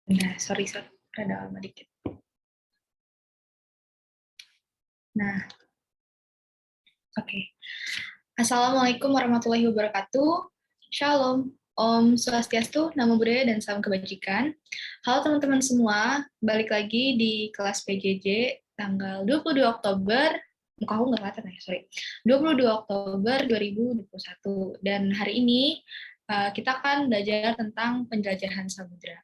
Nah, sorry, rada lama dikit. Nah, oke. Assalamualaikum warahmatullahi wabarakatuh. Shalom. Om Swastiastu, Namo Buddhaya, dan salam kebajikan. Halo teman-teman semua, balik lagi di kelas PJJ tanggal 22 Oktober, muka aku nggak kelihatan ya, sorry. 22 Oktober 2021. Dan hari ini kita akan belajar tentang penjelajahan samudra.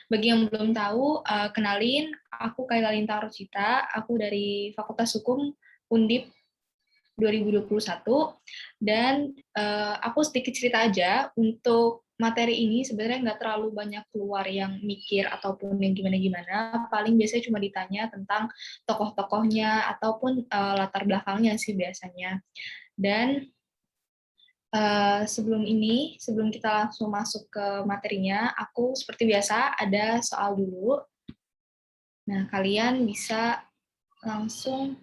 Bagi yang belum tahu, kenalin, aku Kaila Linta Rosita, aku dari Fakultas Hukum Undip 2021, dan aku sedikit cerita aja, untuk materi ini sebenarnya nggak terlalu banyak keluar yang mikir ataupun yang gimana-gimana, paling biasanya cuma ditanya tentang tokoh-tokohnya ataupun latar belakangnya sih biasanya. Dan sebelum kita langsung masuk ke materinya, aku seperti biasa ada soal dulu. Nah, kalian bisa langsung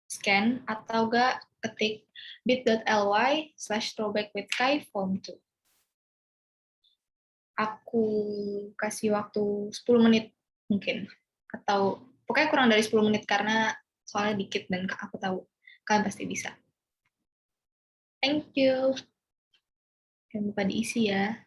scan atau enggak ketik bit.ly/throwbackwithkai form 2. Aku kasih waktu 10 menit mungkin. Atau pokoknya kurang dari 10 menit karena soalnya dikit dan aku tahu kalian pasti bisa. Thank you. Jangan lupa diisi ya.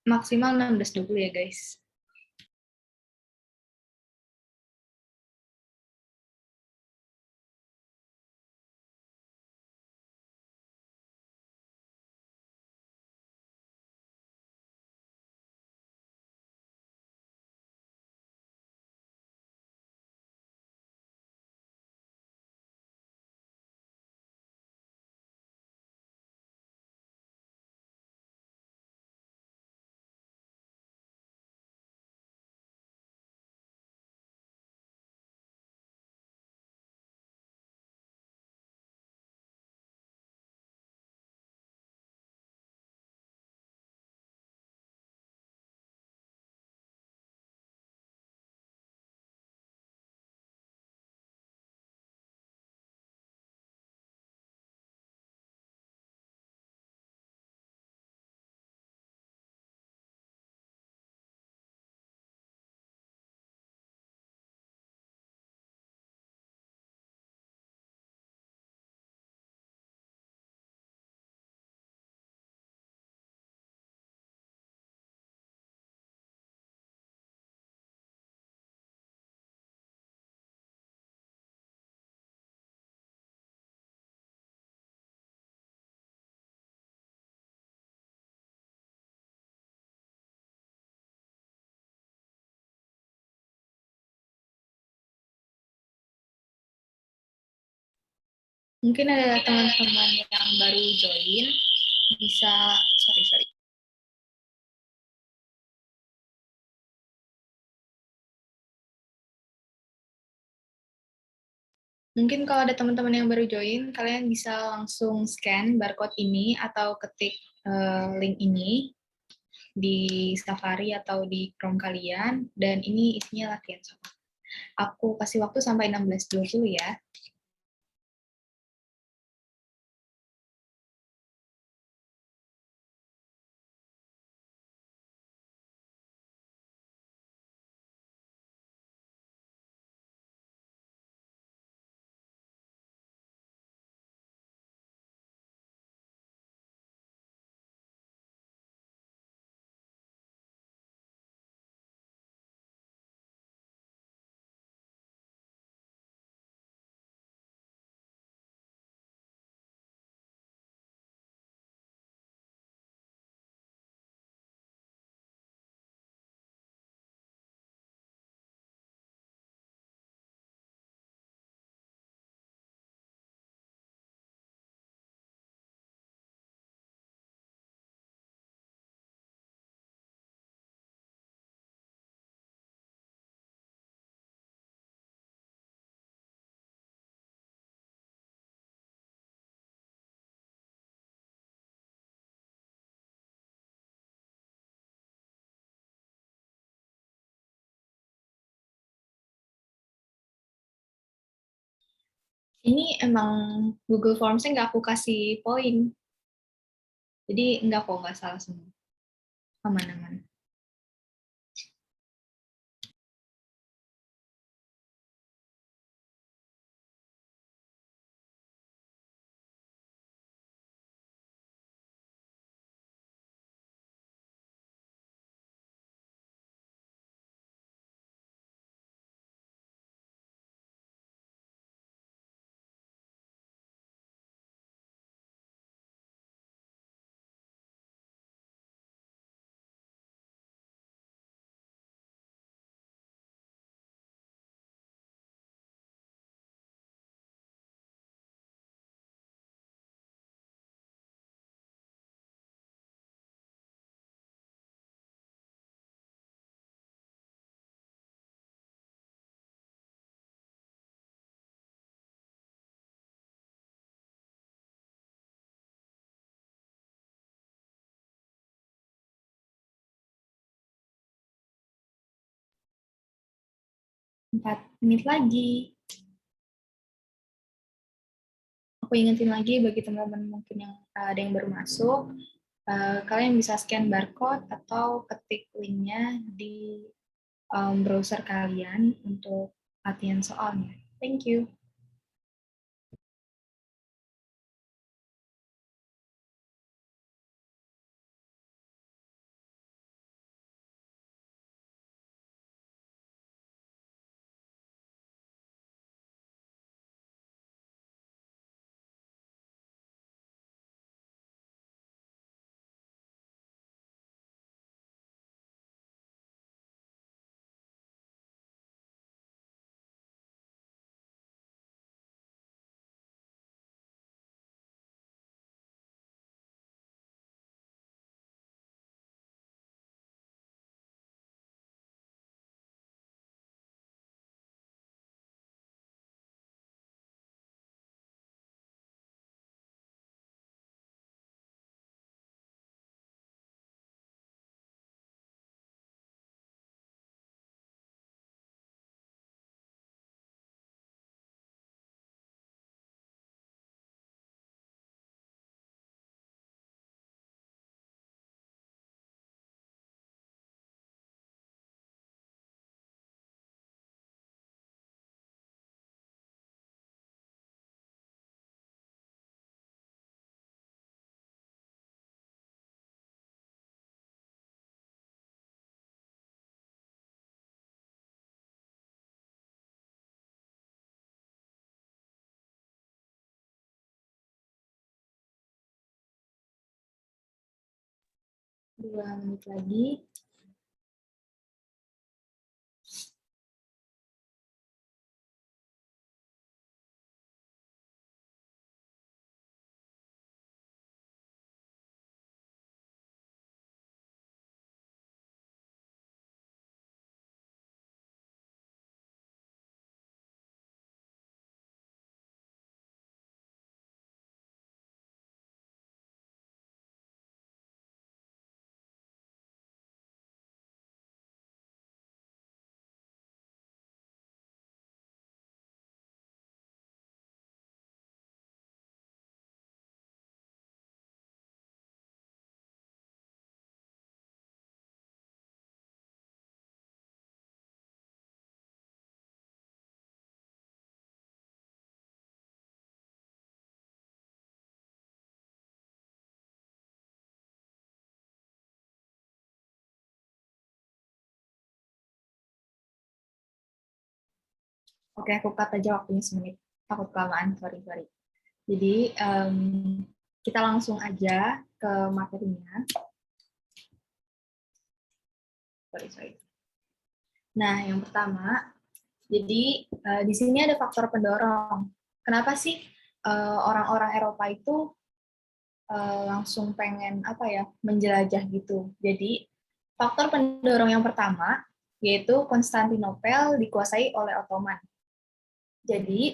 Maksimal 16:20 ya guys. Mungkin ada teman-teman yang baru join, bisa, sorry. Mungkin kalau ada teman-teman yang baru join, kalian bisa langsung scan barcode ini atau ketik link ini di Safari atau di Chrome kalian, dan ini isinya latihan soal. Aku kasih waktu sampai 16:20 ya. Ini emang Google Forms-nya nggak aku kasih poin. Jadi nggak kok, nggak salah semua. Aman-aman. Empat menit lagi. Aku ingetin lagi bagi teman-teman mungkin yang ada yang baru masuk, kalian bisa scan barcode atau ketik linknya di browser kalian untuk latihan soalnya. Thank you. Dua menit lagi. Oke, aku cut aja waktunya semenit. Takut kelamaan, sorry, sorry. Jadi, kita langsung aja ke materinya. Sorry, sorry. Nah, yang pertama, jadi di sini ada faktor pendorong. Kenapa sih orang-orang Eropa itu langsung pengen apa ya menjelajah gitu? Jadi faktor pendorong yang pertama yaitu Konstantinopel dikuasai oleh Ottoman. Jadi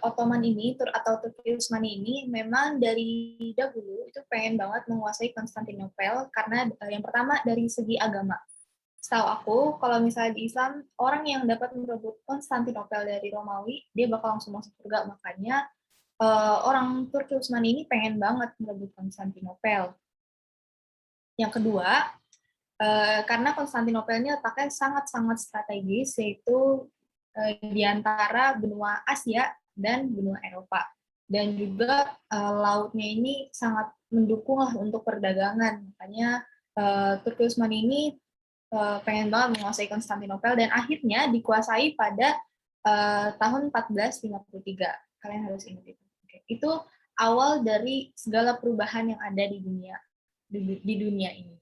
Ottoman ini atau Turki Utsmani ini memang dari dahulu itu pengen banget menguasai Konstantinopel karena yang pertama dari segi agama. Setahu aku, kalau misalnya di Islam, orang yang dapat merebut Konstantinopel dari Romawi, dia bakal langsung masuk surga. Makanya orang Turki Utsmani ini pengen banget merebut Konstantinopel. Yang kedua, karena Konstantinopel ini letaknya sangat-sangat strategis, yaitu di antara benua Asia dan benua Eropa. Dan juga lautnya ini sangat mendukung lah untuk perdagangan. Makanya Turki Utsmani ini pengen banget menguasai Konstantinopel dan akhirnya dikuasai pada tahun 1453. Kalian harus ingat itu. Oke. Itu awal dari segala perubahan yang ada di dunia ini.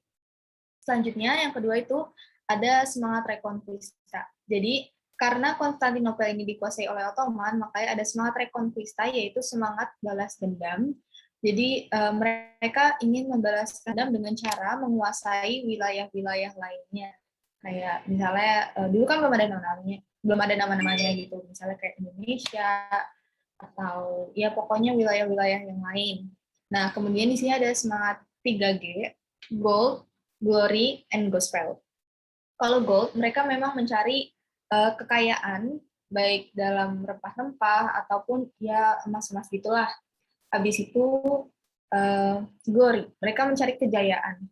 Selanjutnya yang kedua itu ada semangat rekonquista. Jadi karena Konstantinopel ini dikuasai oleh Ottoman, makanya ada semangat rekonquista, yaitu semangat balas dendam. Jadi mereka ingin membalas dendam dengan cara menguasai wilayah-wilayah lainnya. Kayak misalnya dulu kan belum ada nama-namanya gitu. Misalnya kayak Indonesia atau ya pokoknya wilayah-wilayah yang lain. Nah, kemudian di sini ada semangat 3G, gold, glory, and gospel. Kalau gold, mereka memang mencari kekayaan baik dalam rempah-rempah ataupun ya emas-emas gitulah. Habis itu glory, mereka mencari kejayaan.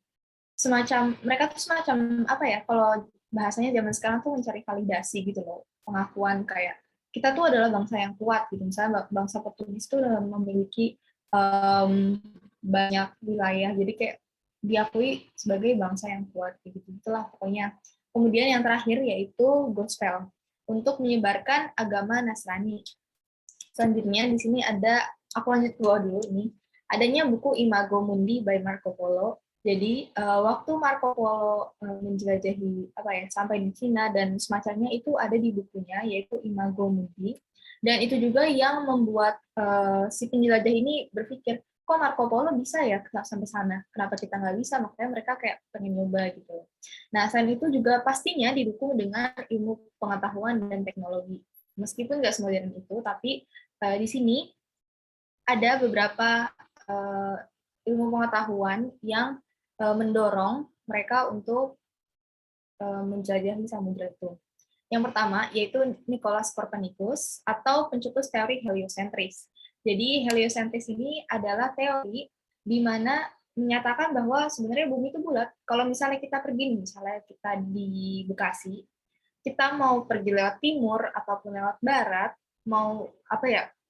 Mereka tuh semacam apa ya? Kalau bahasanya zaman sekarang tuh mencari validasi gitu loh, pengakuan kayak kita tuh adalah bangsa yang kuat gitu. Misalnya bangsa Portugis tuh memiliki banyak wilayah, jadi kayak diakui sebagai bangsa yang kuat gitu. Itulah pokoknya. Kemudian yang terakhir yaitu gospel untuk menyebarkan agama Nasrani. Selanjutnya di sini ada, aku lanjut ke bawah dulu nih. Adanya buku Imago Mundi by Marco Polo. Jadi waktu Marco Polo menjelajahi sampai di Cina dan semacamnya itu ada di bukunya yaitu Imago Mundi. Dan itu juga yang membuat si penjelajah ini berpikir, kok Marco Polo bisa ya sampai sana? Kenapa kita nggak bisa? Makanya mereka kayak pengen nyoba gitu. Nah, selain itu juga pastinya didukung dengan ilmu pengetahuan dan teknologi. Meskipun nggak semodern itu, tapi di sini ada beberapa ilmu pengetahuan yang mendorong mereka untuk menjelajahi samudra itu. Yang pertama yaitu Nicolaus Copernicus atau pencetus teori heliosentris. Jadi heliosentris ini adalah teori di mana menyatakan bahwa sebenarnya bumi itu bulat. Kalau misalnya kita pergi, misalnya kita di Bekasi, kita mau pergi lewat timur ataupun lewat barat, mau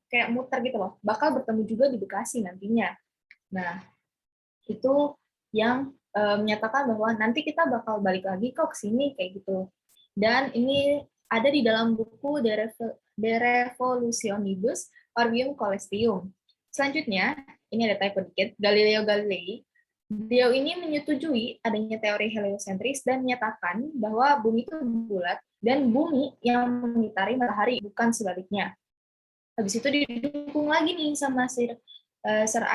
kayak muter gitu loh, bakal bertemu juga di Bekasi nantinya. Nah, itu yang menyatakan bahwa nanti kita bakal balik lagi kok ke sini kayak gitu. Dan ini ada di dalam buku De Revolutionibus Orbium Coelestium. Selanjutnya, ini ada typo dikit, Galileo Galilei. Beliau ini menyetujui adanya teori heliosentris dan menyatakan bahwa bumi itu bulat dan bumi yang mengitari matahari, bukan sebaliknya. Habis itu didukung lagi nih sama Sir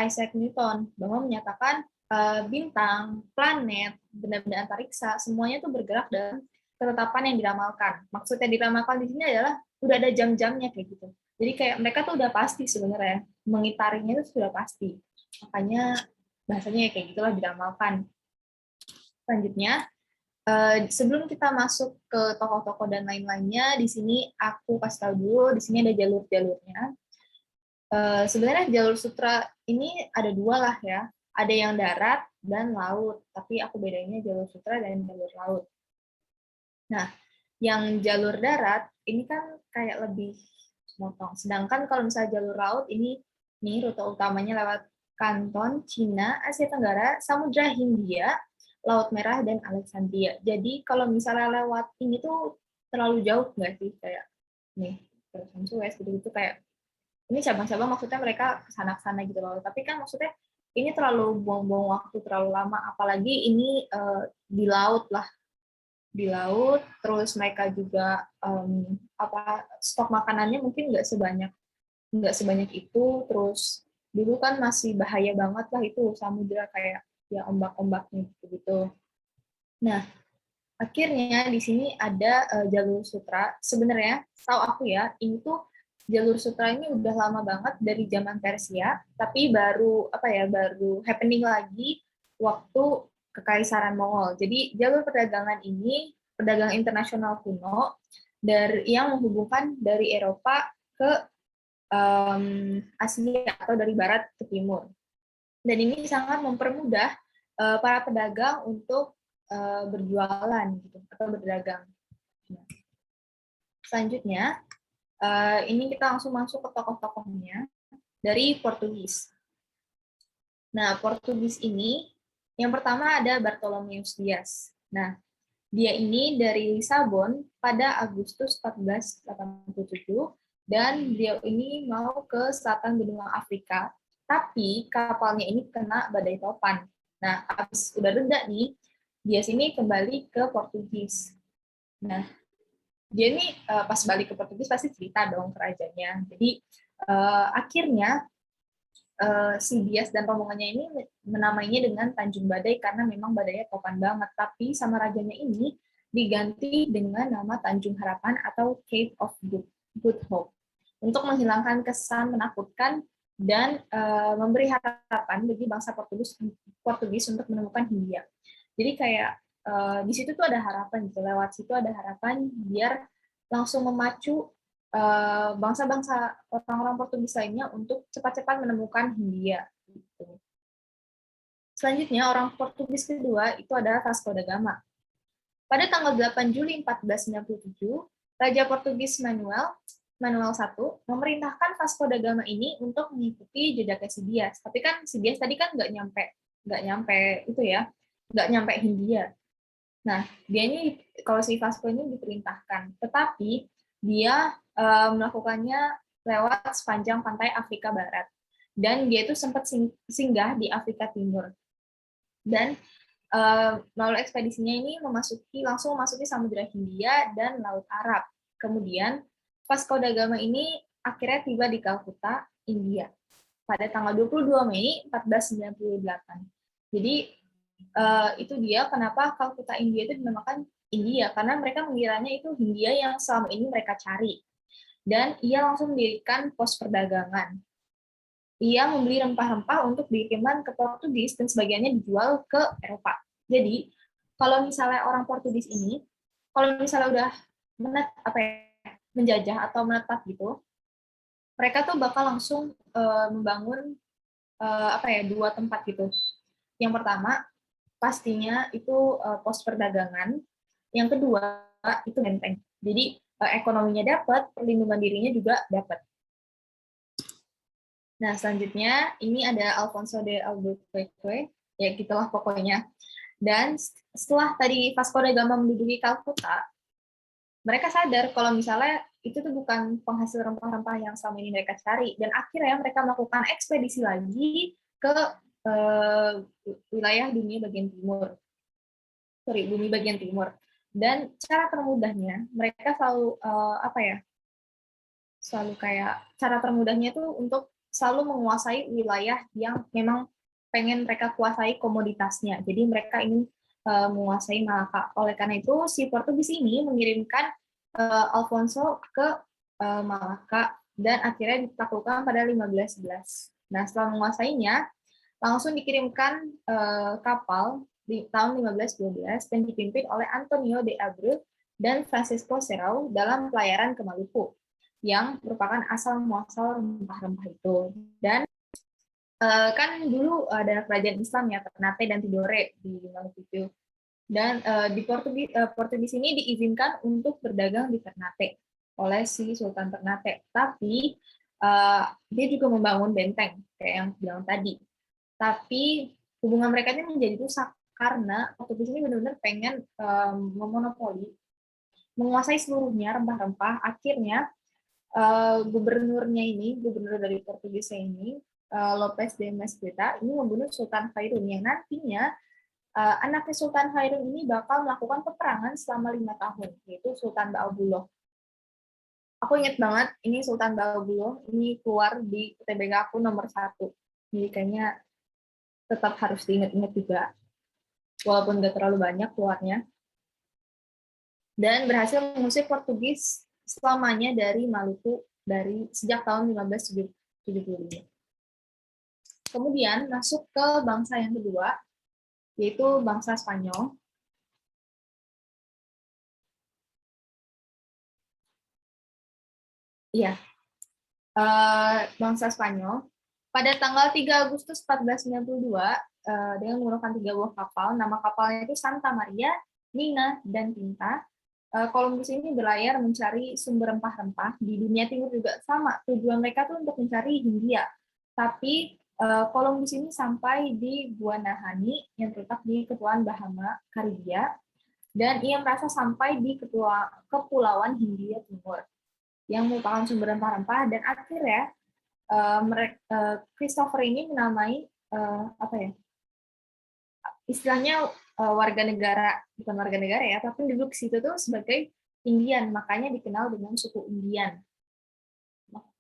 Isaac Newton bahwa menyatakan bintang, planet, benda-benda antariksa semuanya tuh bergerak dalam ketetapan yang diramalkan. Maksudnya diramalkan di sini adalah udah ada jam-jamnya kayak gitu. Jadi kayak mereka tuh udah pasti sebenarnya mengitarinya itu sudah pasti. Makanya bahasanya kayak gitulah diramalkan. Selanjutnya, sebelum kita masuk ke tokoh-tokoh dan lain-lainnya, di sini aku kasih tahu dulu, di sini ada jalur-jalurnya. Sebenarnya jalur sutra ini ada dua lah ya, ada yang darat dan laut, tapi aku bedainnya jalur sutra dan jalur laut. Nah, yang jalur darat ini kan kayak lebih motong, sedangkan kalau misalnya jalur laut ini nih rute utamanya lewat Kanton, Cina, Asia Tenggara, Samudra Hindia, Laut Merah, dan Alexandria. Jadi kalau misalnya lewat ini tuh terlalu jauh nggak sih? Kayak nih, terus Suez gitu-gitu kayak ini cabang-cabang maksudnya mereka kesana-kesana gitu loh. Tapi kan maksudnya ini terlalu buang-buang waktu terlalu lama, apalagi ini di laut lah, di laut. Terus mereka juga stok makanannya mungkin nggak sebanyak itu. Terus dulu kan masih bahaya banget lah itu samudra kayak ya ombak-ombaknya gitu. Nah, akhirnya di sini ada jalur sutra. Sebenarnya, tahu aku ya, ini tuh jalur sutra ini udah lama banget dari zaman Persia, tapi baru baru happening lagi waktu Kekaisaran Mongol. Jadi jalur perdagangan ini perdagangan internasional kuno dari yang menghubungkan dari Eropa ke Asia atau dari barat ke timur. Dan ini sangat mempermudah para pedagang untuk berjualan gitu atau berdagang. Selanjutnya, ini kita langsung masuk ke tokoh-tokohnya dari Portugis. Nah, Portugis ini yang pertama ada Bartolomeus Dias. Nah, dia ini dari Lisabon pada Agustus 1487 dan dia ini mau ke selatan benua Afrika, tapi kapalnya ini kena badai topan. Nah, habis udah reda nih, dia sini kembali ke Portugis. Nah, dia ini pas balik ke Portugis pasti cerita dong ke rajanya. Jadi akhirnya si Dias dan rombongannya ini menamainya dengan Tanjung Badai karena memang badainya topan banget. Tapi sama rajanya ini diganti dengan nama Tanjung Harapan atau Cape of Good Hope untuk menghilangkan kesan menakutkan dan memberi harapan bagi bangsa Portugis untuk menemukan Hindia. Jadi kayak di situ tuh ada harapan gitu, lewat situ ada harapan biar langsung memacu bangsa-bangsa orang-orang Portugis lainnya untuk cepat-cepat menemukan Hindia. Gitu. Selanjutnya, orang Portugis kedua itu adalah Vasco da Gama. Pada tanggal 8 Juli 1497, Raja Portugis Manuel I memerintahkan Vasco da Gama ini untuk mengikuti jejaknya si Dias. Tapi kan si Dias tadi kan nggak nyampe itu ya, nggak nyampe Hindia. Nah, dia ini kalau si Vasco ini diperintahkan, tetapi dia melakukannya lewat sepanjang pantai Afrika Barat. Dan dia itu sempat singgah di Afrika Timur. Dan melalui ekspedisinya ini langsung memasuki Samudra Hindia dan Laut Arab. Kemudian Vasco da Gama ini akhirnya tiba di Kalkuta, India pada tanggal 22 Mei 1498. Jadi itu dia kenapa Kalkuta India itu dinamakan India, karena mereka mengiranya itu Hindia yang selama ini mereka cari. Dan ia langsung mendirikan pos perdagangan. Ia membeli rempah-rempah untuk dikirimkan ke Portugis dan sebagiannya dijual ke Eropa. Jadi, kalau misalnya orang Portugis ini, kalau misalnya udah menjajah atau menetap gitu, mereka tuh bakal langsung membangun dua tempat gitu. Yang pertama, pastinya itu pos perdagangan. Yang kedua, itu benteng. Jadi, ekonominya dapat, perlindungan dirinya juga dapat. Nah, selanjutnya ini ada Alfonso de Albuquerque, ya gitulah pokoknya. Dan setelah tadi Vasco da Gama menduduki Kalkuta, mereka sadar kalau misalnya itu tuh bukan penghasil rempah-rempah yang selama ini mereka cari. Dan akhirnya mereka melakukan ekspedisi lagi ke wilayah dunia bagian timur. Bumi bagian timur. Dan cara termudahnya, mereka selalu selalu kayak cara termudahnya itu untuk selalu menguasai wilayah yang memang pengen mereka kuasai komoditasnya. Jadi mereka ingin menguasai Malaka. Oleh karena itu si Portugis ini mengirimkan Alfonso ke Malaka dan akhirnya ditaklukkan pada 1511. Nah, setelah menguasainya, langsung dikirimkan kapal di tahun 1512 dan dipimpin oleh Antonio de Abreu dan Francisco Serrao dalam pelayaran ke Maluku yang merupakan asal muasal rempah-rempah itu. Dan kan dulu ada kerajaan Islam ya, Ternate dan Tidore di Maluku. Dan di Portugis ini diizinkan untuk berdagang di Ternate oleh si Sultan Ternate. Tapi dia juga membangun benteng kayak yang bilang tadi. Tapi hubungan mereka ini menjadi rusak karena Portugis ini benar-benar pengen memonopoli, menguasai seluruhnya rempah-rempah. Akhirnya gubernur dari Portugisnya ini, Lopes de Mesquita, ini membunuh Sultan Hairun yang nantinya anaknya Sultan Hairun ini bakal melakukan peperangan selama 5 tahun, yaitu Sultan Ba'abullah. Aku ingat banget, ini Sultan Ba'abullah, ini keluar di UTBK aku nomor 1. Jadi kayaknya tetap harus diingat-ingat juga, walaupun nggak terlalu banyak keluarnya. Dan berhasil mengusir Portugis selamanya dari Maluku sejak tahun 1575. Kemudian masuk ke bangsa yang kedua, yaitu bangsa Spanyol. Iya, bangsa Spanyol. Pada tanggal 3 Agustus 1492, dengan menggunakan 3 buah kapal, nama kapalnya itu Santa Maria, Nina, dan Pinta. Columbus ini berlayar mencari sumber rempah-rempah di dunia timur juga sama. Tujuan mereka tuh untuk mencari Hindia. Tapi Columbus ini sampai di Guanahani yang terletak di Kepulauan Bahama, Karibia, dan ia merasa sampai di Kepulauan Hindia Timur yang merupakan sumber rempah-rempah, dan akhirnya Christopher ini menamai apa ya, istilahnya warga negara, bukan warga negara ya, tapi duduk situ tuh sebagai Indian, makanya dikenal dengan suku Indian.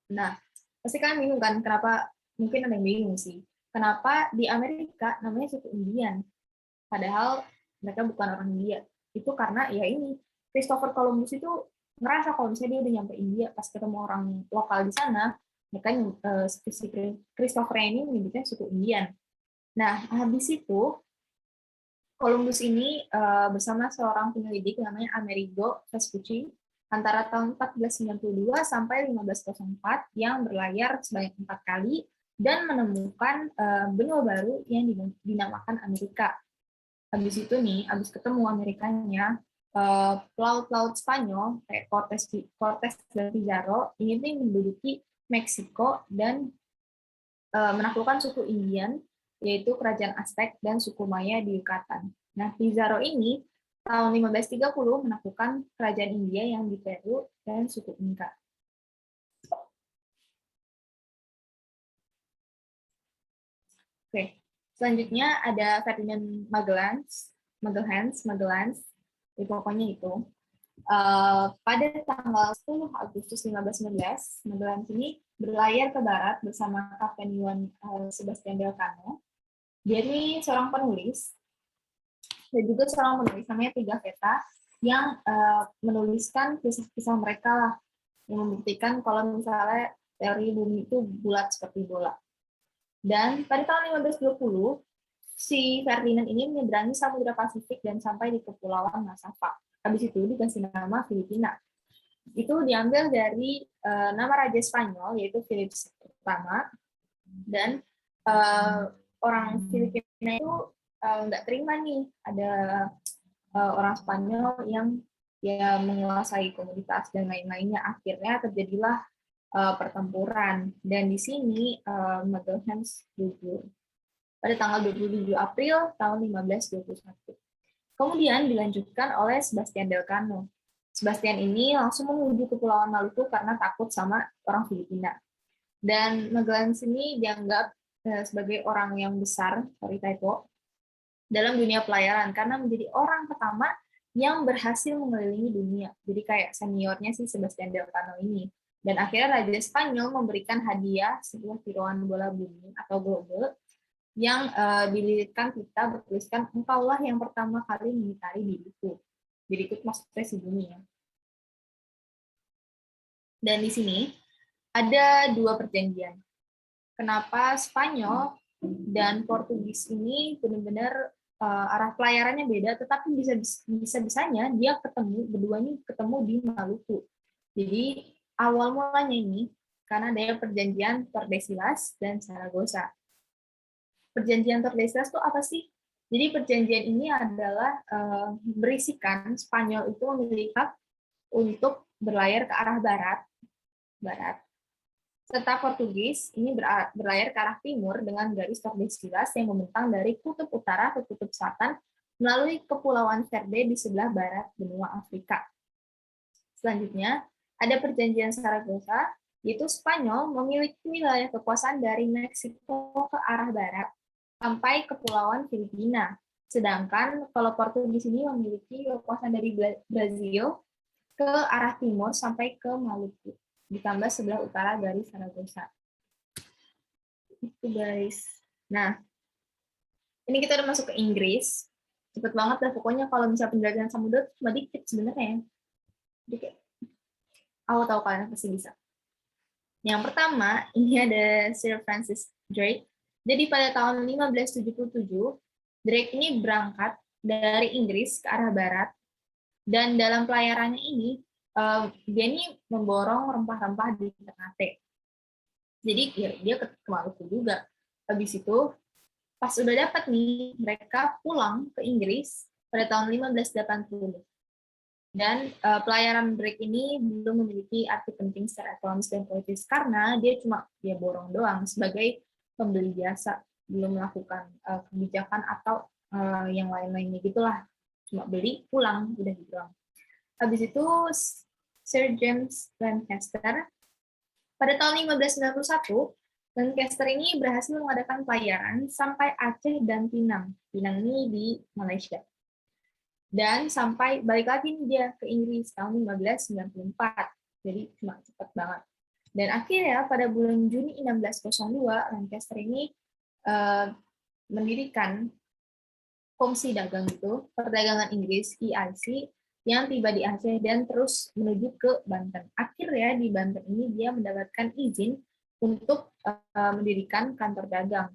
Nah, pasti kan bingung kan kenapa, mungkin ada yang bingung sih, kenapa di Amerika namanya suku Indian, padahal mereka bukan orang India. Itu karena ya ini, Christopher Columbus itu ngerasa kalau misalnya dia udah nyampe India, pas ketemu orang lokal di sana, mereka si Christopher ini menyebutnya suku Indian. Nah, habis itu Columbus ini bersama seorang penyelidik namanya Amerigo Vespucci antara tahun 1492 sampai 1504 yang berlayar sebanyak 4 kali dan menemukan benua baru yang dinamakan Amerika. Habis itu nih, habis ketemu Amerikanya, pelaut-pelaut Spanyol kayak Cortes dan Pizarro ini nih menduduki Meksiko dan menaklukkan suku Indian, yaitu kerajaan Aztec dan suku Maya di Yucatan. Nah, Pizarro ini tahun 1530 menaklukkan kerajaan India yang di Peru dan suku Inca. Oke, selanjutnya ada Ferdinand Magellan, itu pokoknya itu. Pada tanggal 10 Agustus 1519, Magellan ini berlayar ke barat bersama Kapten Juan Sebastian Elcano. Dia ini seorang penulis dan juga seorang penulis namanya Pigafetta yang menuliskan kisah-kisah mereka lah, yang membuktikan kalau misalnya teori bumi itu bulat seperti bola. Dan pada tahun 1520, si Ferdinand ini menyeberangi Samudra Pasifik dan sampai di Kepulauan Masava. Habis itu dikasih nama Filipina. Itu diambil dari nama Raja Spanyol, yaitu Philip pertama, dan orang Filipina itu nggak terima nih ada orang Spanyol yang ya menguasai komoditas dan lain-lainnya. Akhirnya terjadilah pertempuran, dan di sini Magellan gugur pada tanggal 27 April tahun 1521. Kemudian dilanjutkan oleh Sebastian Elcano. Sebastian ini langsung menuju Kepulauan Maluku karena takut sama orang Filipina. Dan Magellan ini dianggap sebagai orang yang besar, sorry typo, dalam dunia pelayaran karena menjadi orang pertama yang berhasil mengelilingi dunia. Jadi kayak seniornya si Sebastian Elcano ini. Dan akhirnya Raja Spanyol memberikan hadiah sebuah tiruan bola bumi atau globe yang dililitkan kita bertuliskan engkaulah yang pertama kali mengitari diriku. Diriku maksudnya si bumi ya. Dan di sini ada dua perjanjian. Kenapa Spanyol dan Portugis ini benar-benar arah pelayarannya beda, tetapi bisa-bisanya dia berdua ini ketemu di Maluku. Jadi awal mulanya ini karena ada perjanjian Tordesillas dan Saragossa. Perjanjian Tordesillas itu apa sih? Jadi perjanjian ini adalah berisikan Spanyol itu memiliki hak untuk berlayar ke arah barat, serta Portugis ini berlayar ke arah timur dengan garis Tordesillas yang membentang dari kutub utara ke kutub selatan melalui Kepulauan Verde di sebelah barat benua Afrika. Selanjutnya, ada perjanjian Saragossa, yaitu Spanyol memiliki wilayah kekuasaan dari Meksiko ke arah barat sampai Kepulauan Filipina. Sedangkan kalau Portugis ini memiliki kekuasaan dari Brazil ke arah timur sampai ke Maluku, ditambah sebelah utara dari Saragossa. Itu guys. Nah, ini kita udah masuk ke Inggris. Cepet banget lah pokoknya kalau misalnya penjelajahan samudra cuma dikit sebenarnya. Dikit. Aku tahu kalian pasti bisa. Yang pertama, ini ada Sir Francis Drake. Jadi pada tahun 1577, Drake ini berangkat dari Inggris ke arah barat, dan dalam pelayarannya ini dia ini memborong rempah-rempah di Ternate. Jadi dia ke Maluku juga. Habis itu pas udah dapat nih, mereka pulang ke Inggris pada tahun 1580. Dan pelayaran Drake ini belum memiliki arti penting secara ekonomis dan politis karena dia borong doang sebagai pembeli biasa, belum melakukan kebijakan atau yang lain-lainnya gitulah, cuma beli pulang udah gitu doang. Habis itu Sir James Lancaster pada tahun 1591, Lancaster ini berhasil mengadakan pelayaran sampai Aceh dan Pinang. Pinang ini di Malaysia. Dan sampai balik lagi nih dia ke Inggris tahun 1594. Jadi cuma cepat banget. Dan akhirnya pada bulan Juni 1602, Lancaster ini mendirikan Kongsi Dagang itu, Perdagangan Inggris (EIC) yang tiba di Aceh dan terus menuju ke Banten. Akhirnya di Banten ini dia mendapatkan izin untuk mendirikan kantor dagang.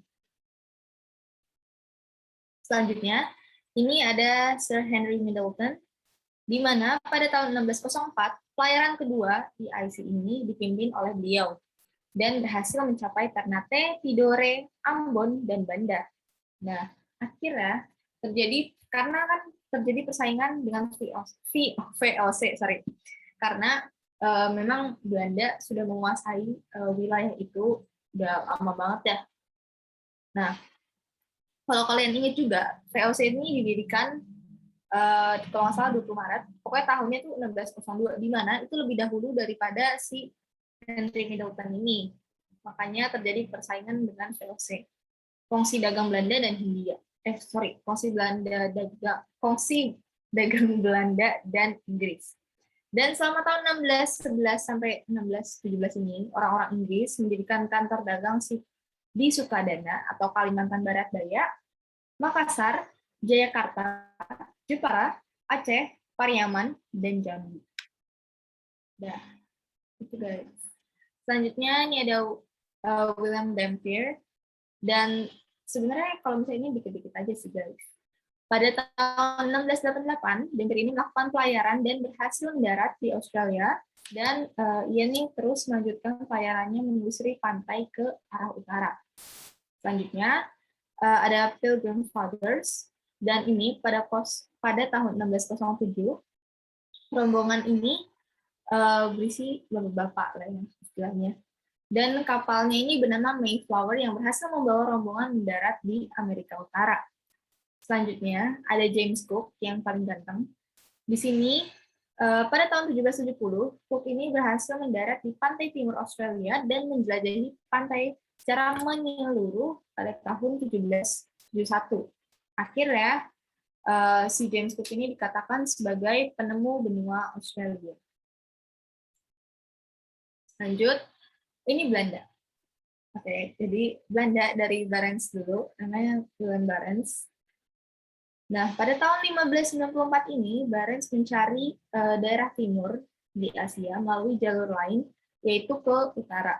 Selanjutnya, ini ada Sir Henry Middleton, di mana pada tahun 1604, pelayaran kedua EIC ini dipimpin oleh beliau dan berhasil mencapai Ternate, Tidore, Ambon, dan Banda. Nah, akhirnya karena kan terjadi persaingan dengan VOC, karena memang Belanda sudah menguasai wilayah itu udah lama banget ya. Nah, kalau kalian ingat juga, VOC ini didirikan kalau nggak salah 20 Maret, pokoknya tahunnya itu 1602, di mana itu lebih dahulu daripada si Henry Middleton ini. Makanya terjadi persaingan dengan VOC. Kongsi dagang Belanda dan Hindia. Kongsi dagang Belanda dan Inggris. Dan selama tahun 1611 sampai 1617 ini, orang-orang Inggris mendirikan kantor dagang di Sukadana atau Kalimantan Barat Daya, Makassar, Jayakarta, Jepara, Aceh, Pariaman, dan Jambi. Nah, itu guys. Selanjutnya ini ada William Dampier. Dan sebenarnya kalau misalnya ini dikit-dikit aja sih guys. Pada tahun 1688, Dampier ini melakukan pelayaran dan berhasil mendarat di Australia. Dan ia nih terus melanjutkan pelayarannya menyusuri pantai ke arah utara. Selanjutnya, ada Pilgrim Fathers. Dan ini pada tahun 1607, rombongan ini berisi bapak-bapak lah ya istilahnya. Dan kapalnya ini bernama Mayflower yang berhasil membawa rombongan mendarat di Amerika Utara. Selanjutnya ada James Cook yang paling ganteng. Di sini pada tahun 1770, Cook ini berhasil mendarat di pantai timur Australia dan menjelajahi pantai secara menyeluruh pada tahun 1771. Akhirnya si James Cook ini dikatakan sebagai penemu benua Australia. Lanjut, ini Belanda. Oke, jadi Belanda dari Barents dulu, namanya Willem Barents. Nah, pada tahun 1594 ini, Barents mencari daerah timur di Asia melalui jalur lain, yaitu ke utara.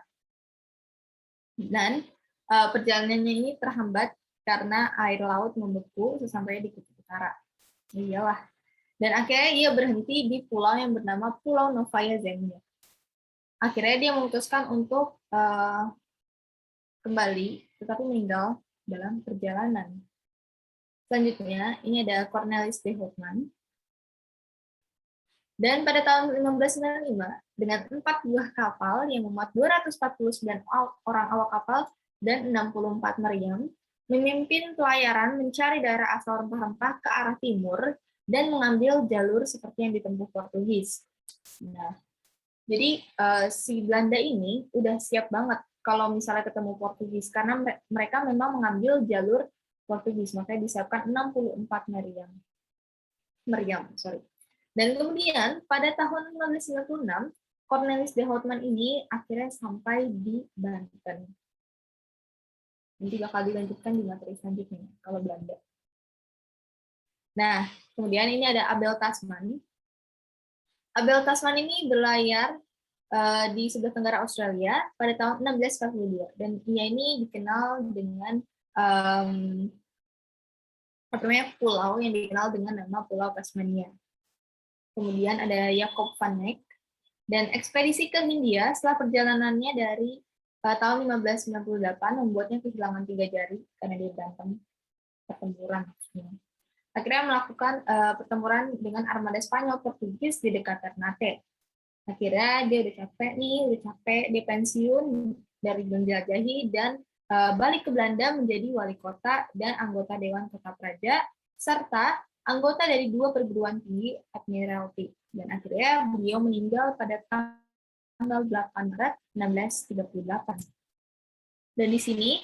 Dan perjalanannya ini terhambat karena air laut membeku sesampainya di kutub utara. Iyalah. Dan akhirnya ia berhenti di pulau yang bernama Pulau Novaya Zemlya. Akhirnya dia memutuskan untuk kembali, tetapi meninggal dalam perjalanan. Selanjutnya, ini ada Cornelis de Houtman. Dan pada tahun 1595, dengan 4 buah kapal yang memuat 249 orang awak kapal dan 64 meriam, memimpin pelayaran mencari daerah asal rempah-rempah ke arah timur dan mengambil jalur seperti yang ditempuh Portugis. Nah, jadi si Belanda ini udah siap banget kalau misalnya ketemu Portugis, karena mereka memang mengambil jalur Portugis, makanya disiapkan 64 meriam. Dan kemudian pada tahun 1596, Cornelis de Houtman ini akhirnya sampai di Banten. Nanti bakal dilanjutkan di materi selanjutnya kalau Belanda. Nah, kemudian ini ada Abel Tasman. Abel Tasman ini berlayar di sebelah tenggara Australia pada tahun 1642, dan ia ini dikenal dengan namanya pulau yang dikenal dengan nama Pulau Tasmania. Kemudian ada Jacob van Eyck, dan ekspedisi ke Hindia setelah perjalanannya dari tahun 1598 membuatnya kehilangan 3 jari karena dia berantem pertempuran. Akhirnya melakukan pertempuran dengan armada Spanyol Portugis di dekat Ternate. Akhirnya dia udah capek, dia pensiun dari menjelajahi dan balik ke Belanda menjadi wali kota dan anggota Dewan Kota Praja, serta anggota dari 2 perguruan tinggi Admiralty. Dan akhirnya beliau meninggal pada tanggal 8 Maret 1638. Dan di sini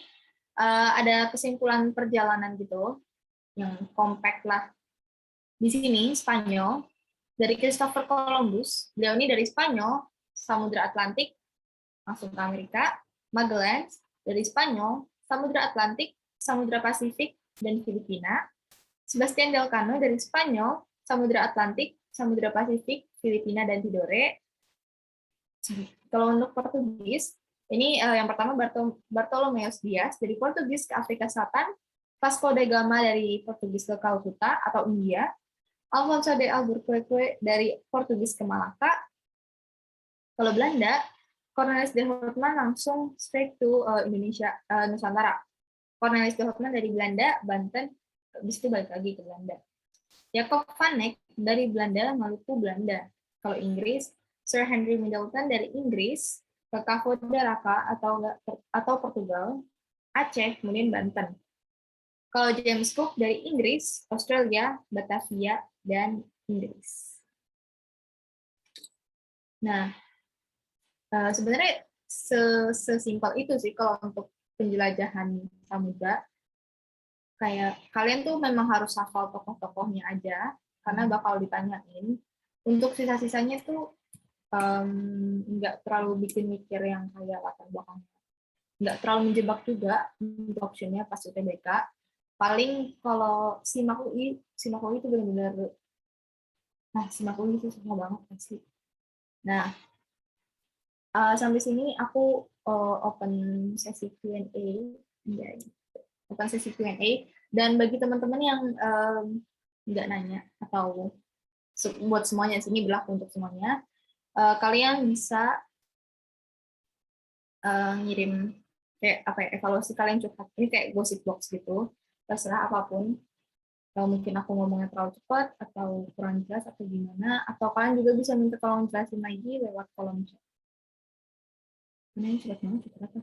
ada kesimpulan perjalanan gitu, yang compact lah. Di sini Spanyol, dari Christopher Columbus, beliau ini dari Spanyol, Samudra Atlantik, langsung ke Amerika. Magellan, dari Spanyol, Samudra Atlantik, Samudra Pasifik, dan Filipina. Sebastian Elcano dari Spanyol, Samudra Atlantik, Samudra Pasifik, Filipina, dan Tidore. Kalau untuk Portugis, ini yang pertama Bartolomeus Dias dari Portugis ke Afrika Selatan, Vasco da Gama dari Portugis ke Calcutta atau India, Alfonso de Albuquerque dari Portugis ke Malaka. Kalau Belanda, Cornelis de Houtman langsung straight to Indonesia, Nusantara. Cornelis de Houtman dari Belanda, Banten, habis itu balik lagi ke Belanda. Jacob van Eyck dari Belanda, Maluku, Belanda. Kalau Inggris, Sir Henry Middleton dari Inggris ke Cabo de Raka atau Portugal, Aceh, kemudian Banten. Kalau James Cook dari Inggris, Australia, Batavia, dan Inggris. Nah, sebenarnya sesimpel itu sih kalau untuk penjelajahan samudra. Kayak kalian tuh memang harus hafal tokoh-tokohnya aja, karena bakal ditanyain. Untuk sisa-sisanya tuh nggak terlalu bikin mikir yang kayak latar belakangnya. Nggak terlalu menjebak juga untuk optionnya pas UTBK. Paling kalau SIMAK UI itu benar-benar, SIMAK UI itu susah banget pasti. Nah, sampai sini aku open sesi Q&A. Open sesi Q&A. Dan bagi teman-teman yang nggak nanya, atau buat semuanya, sini berlaku untuk semuanya, kalian bisa ngirim kayak apa ya, evaluasi kalian curhat. Ini kayak gossip box gitu, terserah apapun. Mungkin aku ngomongnya terlalu cepat, atau kurang jelas, atau gimana. Atau kalian juga bisa minta tolong jelasin lagi lewat kolom chat. Ini cepat banget, cepat apa?